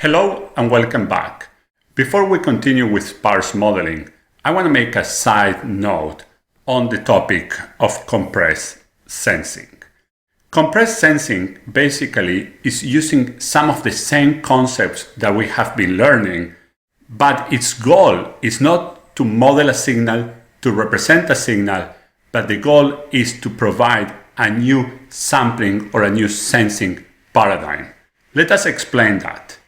Hello and welcome back. Before we continue with sparse modeling, I want to make a side note on the topic of compressed sensing. Compressed sensing basically is using some of the same concepts that we have been learning, but its goal is not to model a signal, to represent a signal, but the goal is to provide a new sampling or a new sensing paradigm. Let us explain that.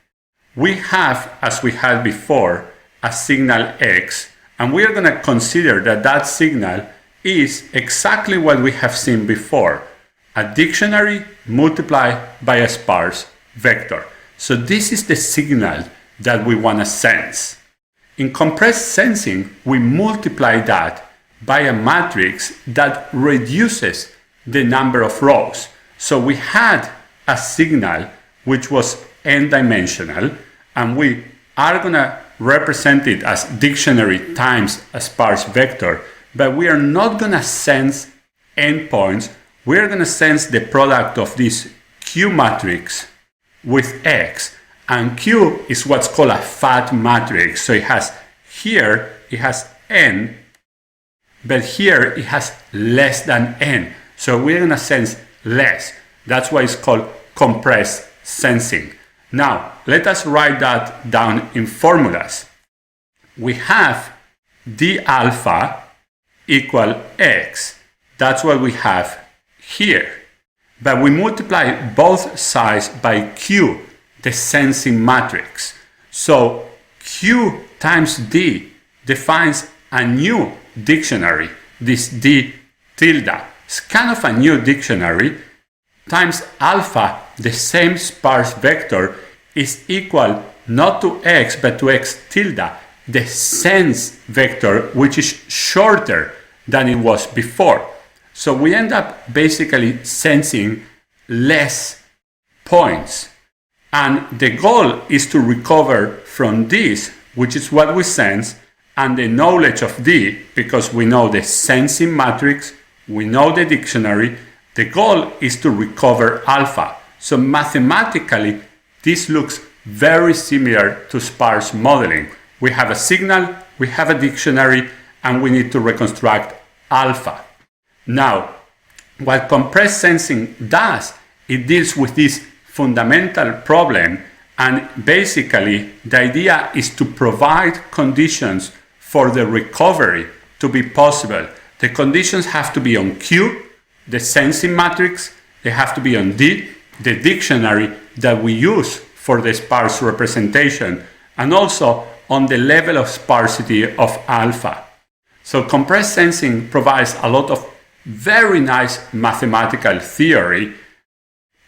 We have, as we had before, a signal X, and we are going to consider that that signal is exactly what we have seen before, a dictionary multiplied by a sparse vector. So this is the signal that we want to sense. In compressed sensing, we multiply that by a matrix that reduces the number of rows. So we had a signal which was n-dimensional, and we are going to represent it as dictionary times a sparse vector, but we are not going to sense endpoints. We are going to sense the product of this Q matrix with X, and Q is what's called a fat matrix. So it has n, but here it has less than n. So we're going to sense less. That's why it's called compressed sensing. Now, let us write that down in formulas. We have d alpha equal x. That's what we have here. But we multiply both sides by q, the sensing matrix. So q times d defines a new dictionary, this d tilde. It's kind of a new dictionary, times alpha, the same sparse vector, is equal not to x but to x tilde, the sense vector, which is shorter than it was before. So we end up basically sensing less points. And the goal is to recover from this, which is what we sense, and the knowledge of d, because we know the sensing matrix, we know the dictionary. The goal is to recover alpha. So mathematically, this looks very similar to sparse modeling. We have a signal, we have a dictionary, and we need to reconstruct alpha. Now, what compressed sensing does, it deals with this fundamental problem, and basically the idea is to provide conditions for the recovery to be possible. The conditions have to be on Q, the sensing matrix, they have to be on D, the dictionary that we use for the sparse representation, and also on the level of sparsity of alpha. So compressed sensing provides a lot of very nice mathematical theory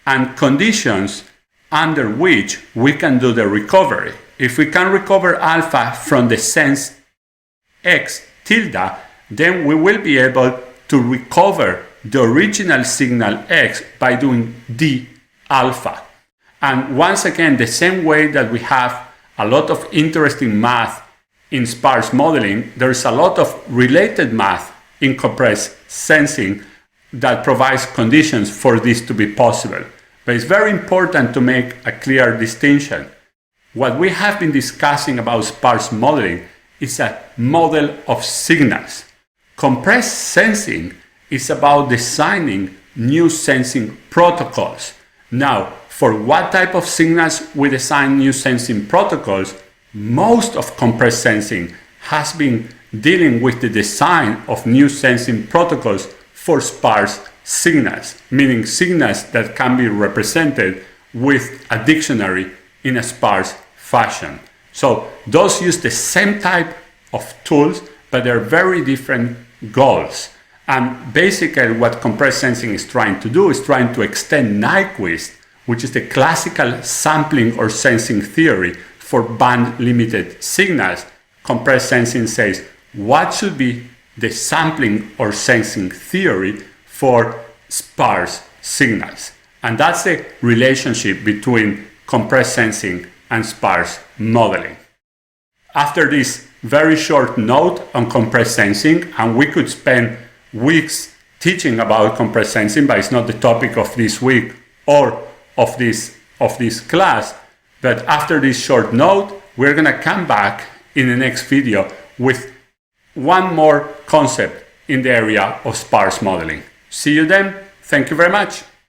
and conditions under which we can do the recovery. If we can recover alpha from the sense x tilde, then we will be able to recover the original signal x by doing d alpha. And once again, the same way that we have a lot of interesting math in sparse modeling, there's a lot of related math in compressed sensing that provides conditions for this to be possible. But it's very important to make a clear distinction. What we have been discussing about sparse modeling is a model of signals. Compressed sensing is about designing new sensing protocols. Now, for what type of signals we design new sensing protocols, most of compressed sensing has been dealing with the design of new sensing protocols for sparse signals, meaning signals that can be represented with a dictionary in a sparse fashion. So those use the same type of tools, but they're very different goals. And basically what compressed sensing is trying to do is trying to extend Nyquist, which is the classical sampling or sensing theory for band-limited signals. Compressed sensing says, what should be the sampling or sensing theory for sparse signals? And that's the relationship between compressed sensing and sparse modeling. After this very short note on compressed sensing, and we could spend weeks teaching about compressed sensing, but it's not the topic of this week or of this class. But after this short note, we're gonna come back in the next video with one more concept in the area of sparse modeling. See you then. Thank you very much.